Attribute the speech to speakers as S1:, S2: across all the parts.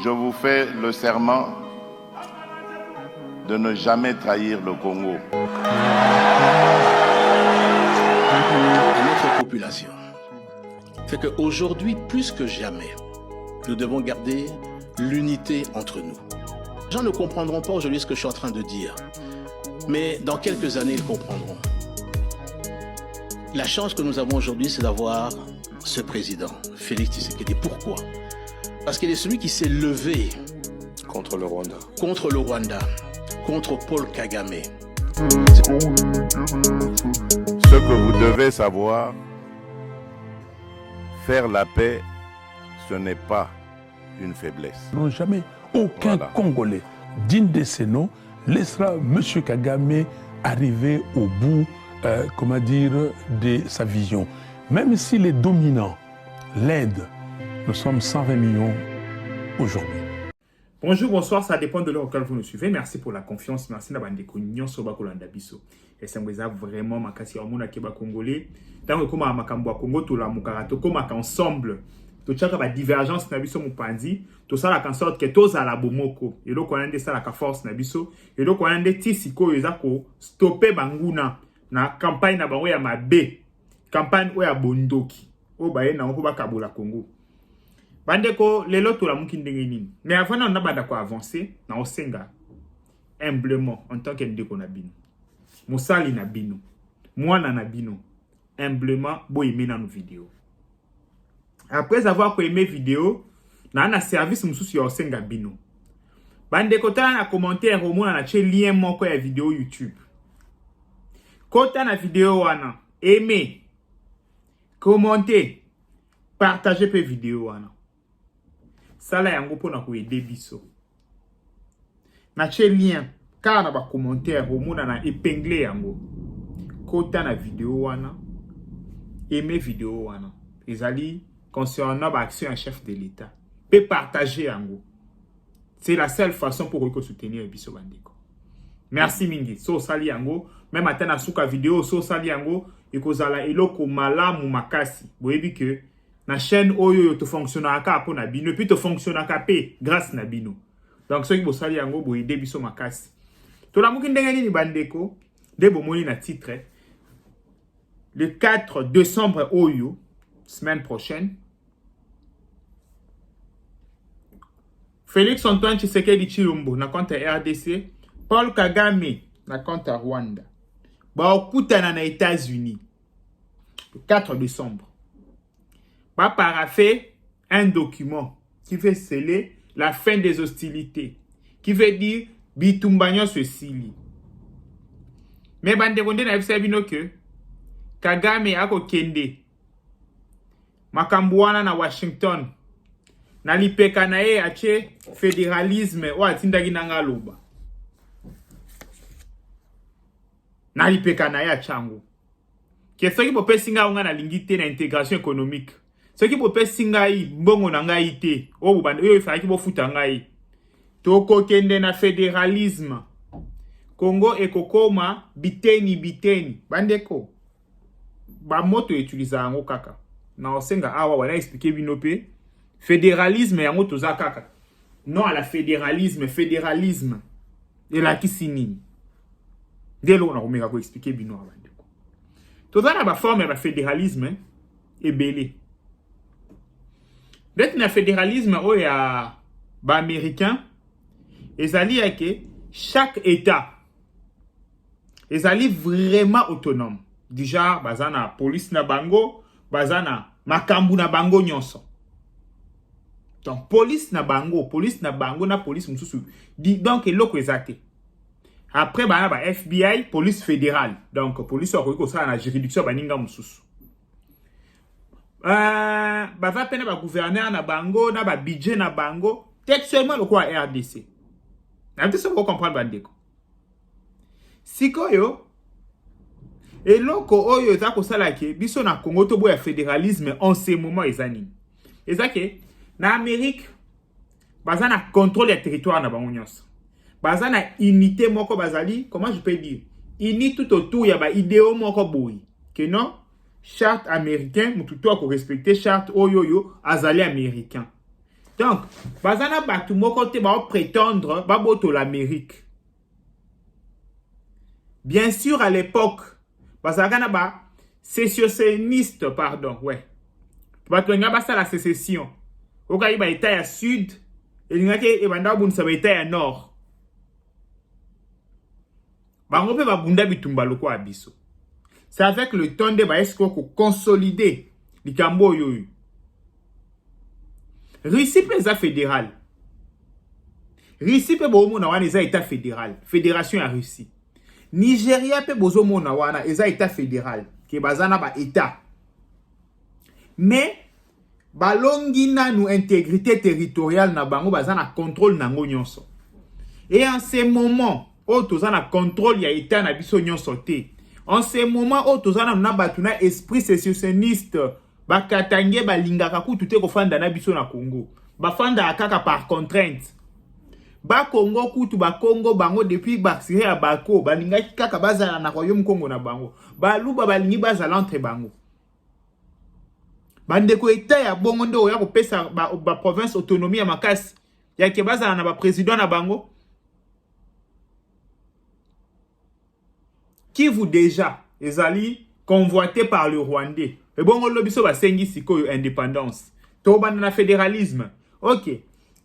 S1: je vous fais le serment de ne jamais trahir le Congo.
S2: À notre population, c'est qu'aujourd'hui, plus que jamais, nous devons garder l'unité entre nous. Les gens ne comprendront pas aujourd'hui ce que je suis en train de dire, mais dans quelques années, ils comprendront. La chance que nous avons aujourd'hui, c'est d'avoir ce président, Félix Tshisekedi. Pourquoi? Parce qu'il est celui qui s'est levé
S3: contre le Rwanda,
S2: contre Paul Kagame.
S1: Ce que vous devez savoir, faire la paix, ce n'est pas une faiblesse.
S4: Non, jamais aucun Congolais digne de ces noms laissera M. Kagame arriver au bout, de sa vision. Même si les dominants l'aident, nous sommes 120 millions aujourd'hui.
S5: Bonjour, bonsoir, ça dépend de l'heure auquel vous nous suivez. Merci pour la confiance, merci d'avoir des cognions sur Bakolanda Biso. Et c'est vraiment ma casse à mon akeba congolais. Tant que comme à Makambo Congo, tout la mukarato, comme ensemble, tout ça va divergence nabiso mupandi, tout ça la en sorte que tous à la bomoko. Et donc on a des ça la force nabiso. Et donc on a des tisiko yezako stopper banguna na campagne na bango ya mabe, campagne o ya bondoki. O baye na ko bakabola Congo. Bandeko lelo to la mukindenge nini. Mais avant on a banda ko avancer na osenga humblement en tant qu'endeko na bino. Musali na bino. Mwana na bino. Humblement bo aimer na nos vidéos. Après avoir aimé vidéo, na na service mususu ya osenga bino. Bandeko ta na commentaire au moins na che lien moko ya vidéo YouTube. Kota na vidéo wana, aimer, commenter, partager pe vidéo wana. Sala yango pona ko aider biso. Na che lien, car na ba commentaire au moins na épingler yango. Kota na vidéo wana, aimer vidéo wana. Ezali concernant l'action en chef de l'État. Peut partager yango. C'est la seule façon pour que soutenir biso bandeko. Merci mingi. So sali yango, même atana suka vidéo so sali yango ekozala eloko malamu makasi. Boyebi que na chaîne oyo to fonctionnaka po na bino puis to fonctionnaka pe grâce na bino. Donc ceux qui bo sali yango bo aider biso makasi. To la muki ndenge nini bandeko de bomoni na titre le 4 décembre oyo semaine prochaine Félix Antoine Tshisekedi Tshilombo na compte RDC, Paul Kagame na compte Rwanda. Ba okutana na États-Unis le 4 décembre. Ba paraphé un document qui veut sceller la fin des hostilités, qui veut dire bitumbanyo sesili. Mais bande konde na bisa bino que Kagame ako kende makambuana na Washington. Na lipeka na ye ache fédéralisme o atindaki nanga loba. Na lipeka na ye achango. Ke soki bo pesinga unga na lingite na intégration économique. Soki bo pesinga yi mbongo na ngai te. O bande yo ifaki bo futa ngai. Toko kende na fédéralisme. Congo ekokoma biteni. Bandeko. Ba moto utiliza ngo kaka. Na osenga awa wala expliquer binope. Fédéralisme yango toza kaka. Non à la fédéralisme. Et la kisini. Dès lors, on a expliqué bino abandeko. Toza na ba forme ya fédéralisme et belé. D'être na fédéralisme o ya ba américain ezali yake chaque état ezali vraiment autonome. Déjà bazana police na bango, bazana makambu na bango nyonso. Donc police na bango na police mususu. Donc eloko ezate. Après ba FBI, police fédérale. Donc police okoki ça na juridiction baninga mususu. Va pena ba gouverneur na bango na ba budget na bango textuellement le quoi RDC. Na tout ça pour comprendre bandeko. Sikoyo eloko oyo za ko sala ke biso na Congo to boya fédéralisme en ce moment ezani. Ezake na Amérique, bazana contrôle des territoires na bango nyonso. Bazana unité moko bazali, comment je peux dire? Ini tout autour ya ba idéo moko boyi. Que non, charte américain, mututo ko respecter charte oyoyo azali américain. Donc, bazana batu moko te ba prétendre ba boto l'Amérique. Bien sûr, à l'époque, bazana ba sécessionniste, pardon, ouais. Batu nga basa la sécession. Oka ba état ya sud, et ngake e banda bunsa ba état ya nord. Bango pe ba bunda bitumba loko abiso. C'est avec le temps de ba esko ko consolider likambo yoyu. Russie pe za fédéral. Russie pe bomo na wana eza état fédéral, fédération ya Russie. Nigeria pe bozo mona wana eza état fédéral, ke bazana ba état. Mais balongi na nous intégrité territoriale na bango bazana contrôle nango nyonso. Et en ce moment, o tozana contrôle ya état na biso nyonso te. En ce moment, o tozana na batuna esprit sécessionniste. Bakatange balingaka kutu te kofanda na biso na Congo. Bafanda akaka par contrainte. Ba Congo kutu ba Congo bango depuis baksire ya bako balingaki kaka bazala na royaume Congo na bango. Ba luba balingi bazala entre bango. Bandeko eta ya bongo ndo ya kopesa ba province autonomie ya makasi. Ya ke bazala na ba président na bango. Kivu déjà ezali convoité par le Rwandais. Et bon, on biso ba sengi sikoyo indépendance. To bana fédéralisme. OK.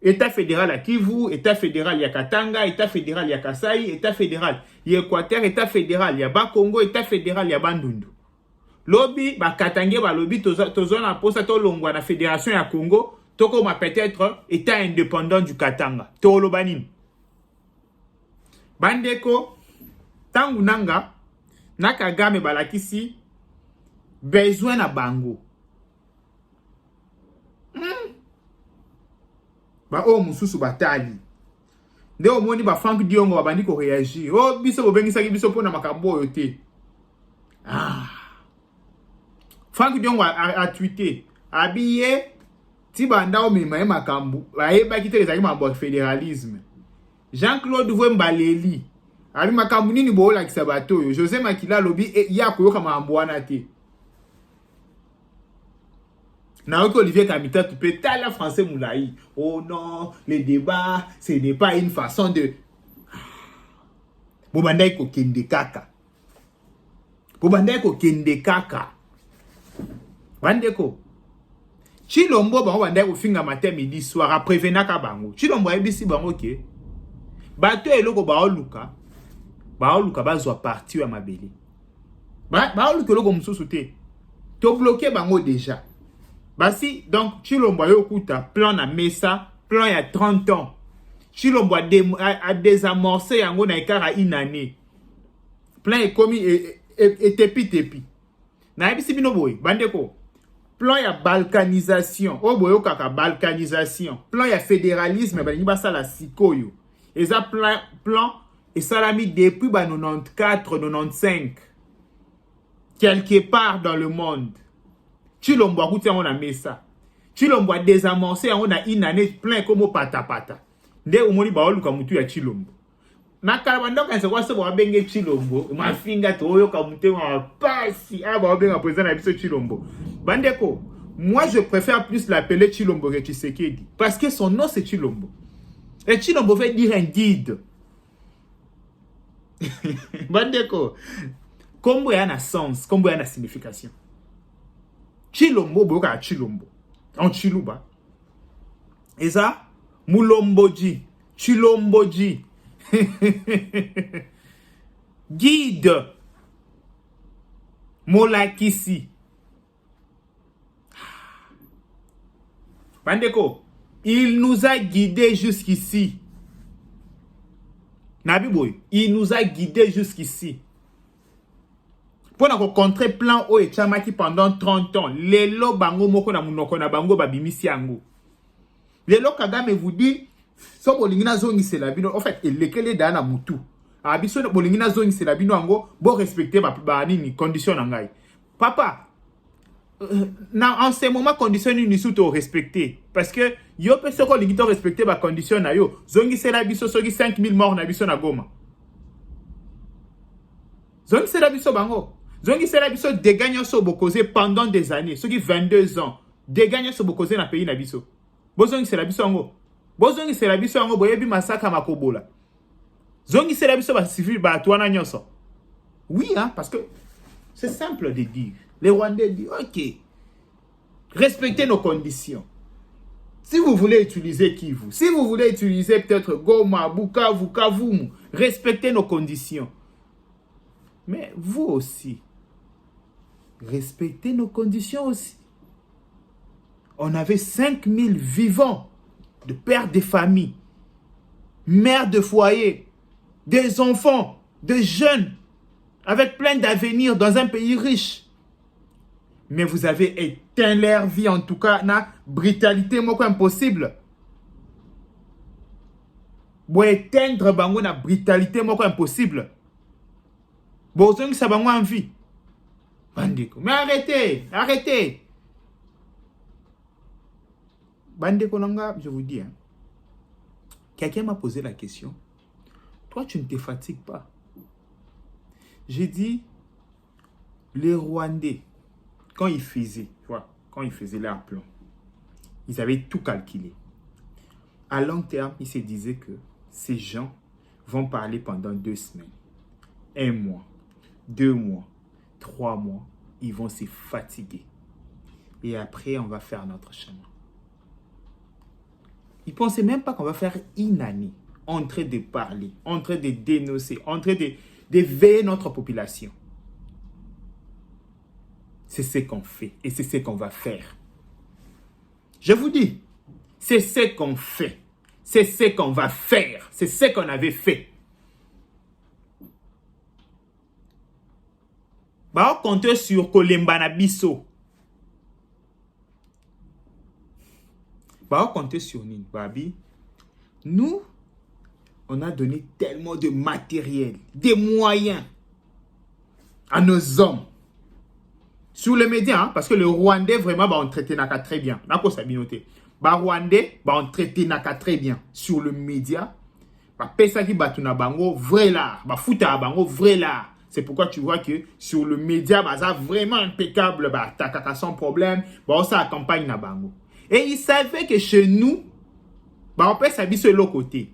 S5: État fédéral à Kivu, état fédéral ya Katanga, état fédéral ya Kasai, état fédéral ya Équateur, état fédéral ya Bakongo, état fédéral ya Bandundu. Lobi ba Katangé ba lobi tozona posa to longwa na fédération ya Congo, toko ma peut-être état indépendant du Katanga. To lobanin. Bandeko tangu nanga nakagame balakisi besoin na bango. Ba o mususu batali. Nde omoni ba Frank Diongo babandi ko réagir. Oh biso bobengisa ki biso pona makambo oyo te. Frank Diongo a tweeté abiye ti banda o mema makambo. Ba yeba ki te ezaki mambo fédéralisme. Jean-Claude Vwembaleli abi makambo nini bola kisabato yo. José Makila lobi ya koyoka mambo wana te. Naoki Olivier Kamita, tu peux taler français moulaï. Oh non, le débat, ce n'est pas une façon de... Bobandai ko kende kaka. Bobandai ko kende kaka. Bandeko. Chilombo bango bandai ko finga matin midi soir après venaka bango. Chilombo ebisi bango ke. Bato eloko baoluka. Baoluka bazwa parti ya mabele. Baoluka eloko mususu te. To bloqué bango déjà. Basi, donc, Chilombo yokuta, plan na mesa, plan ya 30 ans. Chilombo a désamorcé yango na ikara une année. Plan est commis et tepi. Na ebisi bino boy, bandeko. Plan ya balkanisation. Oh boyo kaka balkanisation. Plan ya fédéralisme, balingi basala sikoyo. Eza plan et salami depuis 94-95. Quelque part dans le monde. Chilombo a goûté à mon mesa. Chilombo a désamorcé on a une année plein comme pata. Nde umoni baolu kamutu ya Chilombo. Na kalabando kanse kwa sebo abenge Chilombo. Mafinga to oyo kamutu wa pasi. Aba obenga président na biso Chilombo. Bandeko, moi je préfère plus l'appeler Chilombo que Tshisekedi. Parce que son nom c'est Chilombo. Et Chilombo veut dire un guide. Bandeko, kombo ya na sens, kombo ya na signification. Chilombo boka Chilombo en Chiluba eza mulomboji Chilomboji guide molakisi. Bandeko, il nous a guidés jusqu'ici. Nabiboy, il nous a guidés jusqu'ici. Pour nous contrer plan o et chamaki pendant 30 ans. Lelo bango moko na munoko na bango babimisi yango. Lelo Kagame vous dit, so bolingina zongi c'est la bino. En fait, il lekele dana mutu. Abiso bolingina zongi c'est la bino yango. Bon respecter ba nini condition nangai. Papa, en ce moment condition ni sous to respecter parce que yo pe soko lingito respecter ba condition na yo. Zongi c'est la biso soki 5000 morts na biso na Goma. Zongi c'est la biso bango. Zongi c'est la biso dégâts so bokoze pendant des années, ceux qui 22 ans, dégâts so bokoze na pays na biso. Bozongi c'est la biso yango. Bozongi c'est la biso yango boyebi masaka makobola. Zongi c'est la biso ba civil ba tuana nyonso. Oui, hein, parce que c'est simple de dire. Les Rwandais disent, ok, respectez nos conditions. Si vous voulez utiliser Kivu, si vous voulez utiliser peut-être Goma, Bukavu, Kavumu, respectez nos conditions. Mais vous aussi, respectez nos conditions aussi. On avait 5000 vivants de pères de famille, mères de foyer, des enfants, des jeunes, avec plein d'avenir dans un pays riche. Mais vous avez éteint leur vie, en tout cas, na brutalité, moi, impossible. Vous éteindre bango na brutalité, moi, impossible. Bon, ça bango en vie. Bandeko. Mais arrêtez, arrêtez. Bandeko Nanga, je vous dis, hein, quelqu'un m'a posé la question. Toi, tu ne te fatigues pas. J'ai dit, les Rwandais, quand ils faisaient leur plan, ils avaient tout calculé. À long terme, ils se disaient que ces gens vont parler pendant 2 semaines, 1 mois, 2 mois, 3 mois. Ils vont se fatiguer. Et après, on va faire notre chemin. Ils ne pensaient même pas qu'on va faire une année en train de parler, en train de dénoncer, en train de veiller notre population. C'est ce qu'on fait et c'est ce qu'on va faire. Je vous dis, c'est ce qu'on fait. C'est ce qu'on va faire. C'est ce qu'on avait fait. Bah, on compte sur Kolemba na biso. Bah, on compte sur nous. Babi, nous, on a donné tellement de matériel, des moyens à nos hommes. Sur les médias, hein, parce que le Rwandais, vraiment, bah, on traitait Naka très bien. D'accord, ça a bien noté. Bah, Rwandais, bah, on traitait Naka très bien. Sur le média, bah, Pesaki Batuna Bango, vrai là. Bah, Fouta Bango, vrai là. C'est pourquoi tu vois que sur le média, bah, ça vraiment impeccable, bah, Takaka sans problème. Bah, ça accompagne na Bango. Et ils savaient que chez nous, bah, on peut s'habiller sur l'autre côté.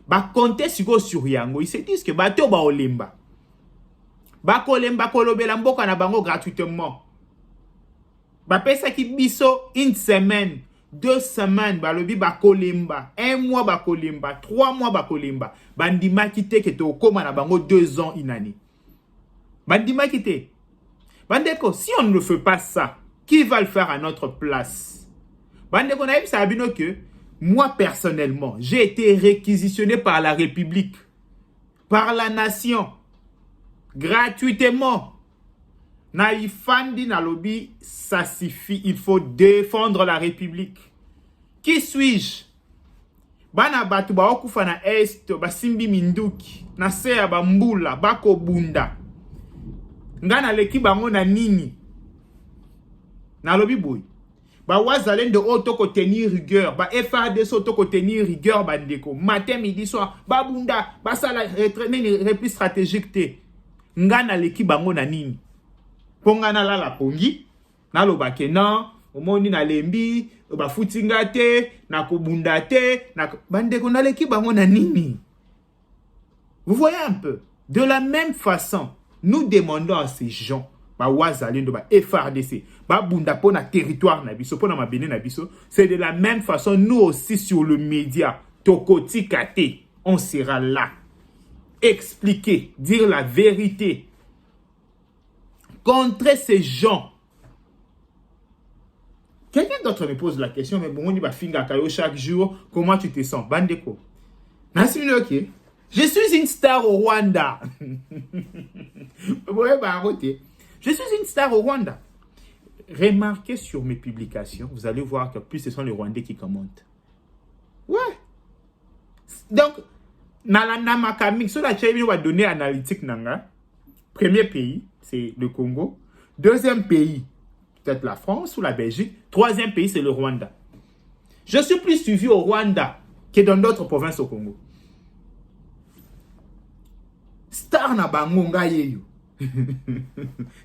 S5: Bah, compter sur Yango. Ils se disent que, bah, to, bah, olemba. Bah, kolemba, kolobela mboka na Bango gratuitement. Bah, pesa ki biso 1 semaine, 2 semaines, bah, lobi ba kolemba, 1 mois ba kolemba, 3 mois ba kolemba. Bandima kite ke to koma na Bango 2 ans, 1 année. Bandima kite. Bandeko, si on ne fait pas ça, qui va le faire à notre place? Bandeko, naïm sa abino que, moi personnellement, j'ai été réquisitionné par la République, par la nation, gratuitement. Naïfandi na lobby, ça suffit. Il faut défendre la République. Qui suis-je? Bana batu ba okufa na est, ba simbi minduki, na seya ba mbula, bako bunda. Ngana leki bango na nini? Na lobby boy. Ba wazalendo otoko tenir rigueur, ba FARDC otoko tenir rigueur bandeko. Matin, midi, soir, ba bunda, ba sala repli stratégique te. Ngana leki bango na nini? Pongana la pongi, na lobake nan, omoni na lembi, ba futinga te, na kobunda te, na bandeko na leki bango na nini? Vous voyez un peu? De la même façon, nous demandons à ces gens, ba wazalendo, ba FARDC, ba bunda po na territoire na biso, po na mabene na biso, c'est de la même façon, nous aussi sur le média, tokoti kate, on sera là. Expliquer, dire la vérité. Contrer ces gens. Quelqu'un d'autre me pose la question, mais bon, on dit bah finga kayo chaque jour, comment tu te sens? Bandeko. Ok. Je suis une star au Rwanda. Je suis une star au Rwanda. Remarquez sur mes publications, vous allez voir que plus ce sont les Rwandais qui commentent. Ouais. Donc, Nalanda Makamik, sur la chaîne, on va donner analytique nanga. Premier pays, c'est le Congo. Deuxième pays, peut-être la France ou la Belgique. Troisième pays, c'est le Rwanda. Je suis plus suivi au Rwanda que dans d'autres provinces au Congo. Star na bango ngayeyo.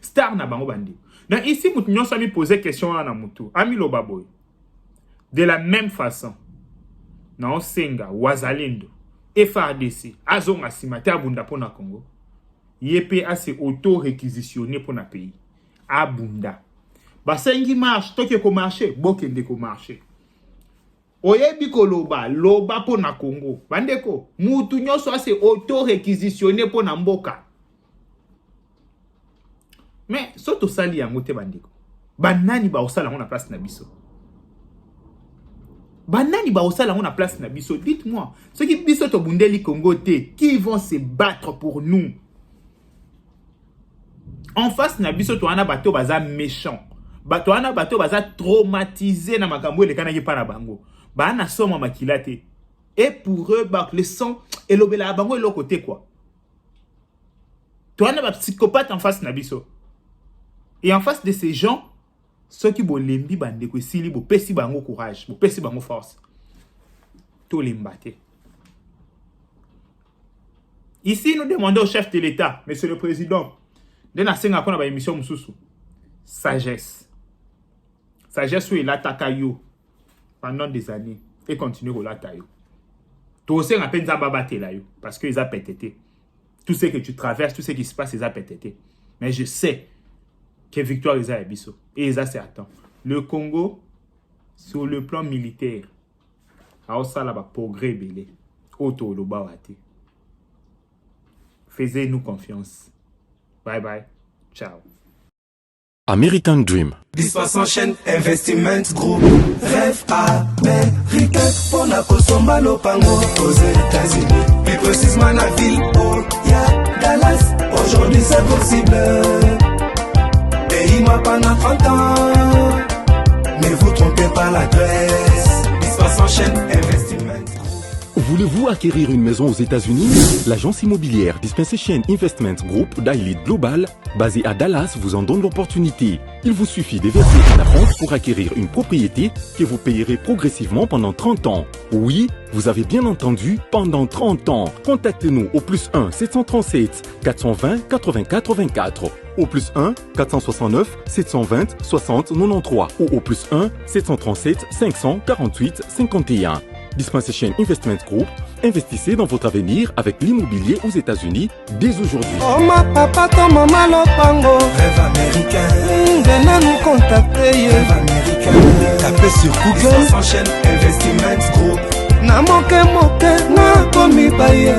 S5: Star na bango bandi. Donc ici, nous sommes posé question à Namutu. Ami Lobaboy. De la même façon, na osenga wazalendo FARDC azonga sima te abunda pona Congo. Yepe a se auto-réquisitionné pour na pays. Abunda. Basengi marche, toke ko marché, bokende ko marché. Oyebi ko loba pour na Congo. Bandeko, mutu nyonso a se auto-réquisitionné pour na mboka. Mais soto sali yango te bandeko. Banani ba osala na place na biso. Banani ba osala na place na biso. Dites-moi, ceux qui biso to bundeli Congo te, qui vont se battre pour nous? En face na biso to ana bato baza méchant. Bato ana bato baza traumatisé na makambo le kana pa na bango. Ba na soma makilate. Et pour eux ba le sang et lobela bango le côté quoi. To ana ba psychopathe en face na biso. Et en face de ces gens, ceux qui bolembi bande ko sili bo pesi bango courage, bo pesi bango force. To lembate. Ici nous demandons au chef de l'État, monsieur le président, de na senga kona ba émission mususu. Sagesse. Sagesse où il attaque yo pendant des années et continue à l'attaquer. Toi aussi on appelle ça babate là yo parce que ils a pétété. Tout ce que tu traverses, tout ce qui se passe, ils a pétété. Mais je sais que victoire ils a biso et ils a certain. Le Congo sur le plan militaire a aussi la progrès belé. Auto lo bawate. Faisez-nous confiance. Bye bye. Ciao.
S6: American Dream.
S7: Dispassant chaîne Investment Group. Rêve américain pour la Kosomba Lopango aux États-Unis. Plus précisément la ville où y'a Dallas. Aujourd'hui c'est possible. Pays m'a pendant 30 ans. Ne vous trompez pas l'adresse. Dispassant chaîne Investment Group.
S6: Voulez-vous acquérir une maison aux États-Unis? L'agence immobilière Dispensation Investment Group d'Elite Global, basée à Dallas, vous en donne l'opportunité. Il vous suffit de verser un acompte pour acquérir une propriété que vous payerez progressivement pendant 30 ans. Oui, vous avez bien entendu, pendant 30 ans. Contactez-nous au +1 737 420 84 24, au +1 469 720 60 93 ou au +1 737 548 51. Dispensation Investment Group, investissez dans votre avenir avec l'immobilier aux États-Unis dès aujourd'hui.
S7: Oh ma papa, ton maman Lopango. Rêve américain. Venez nous contacter. Rêve américain. Tapez sur Google. Dispensation Investment Group. Na moke na komi baye.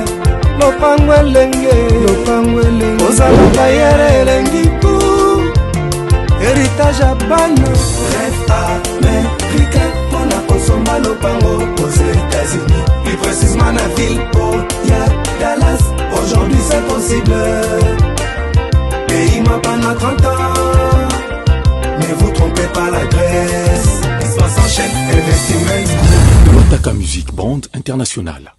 S7: Lopango elenge. Ozala baye elengi tout. Héritage à bana. Rêve américain. Kosomba Lopango aux États-Unis. Plus précisément la ville où y'a Dallas. Aujourd'hui c'est possible. Pays m'a pendant 30 ans. Ne vous trompez pas l'adresse. Dispassant chaîne Investment.
S6: Lotaka Music Band International.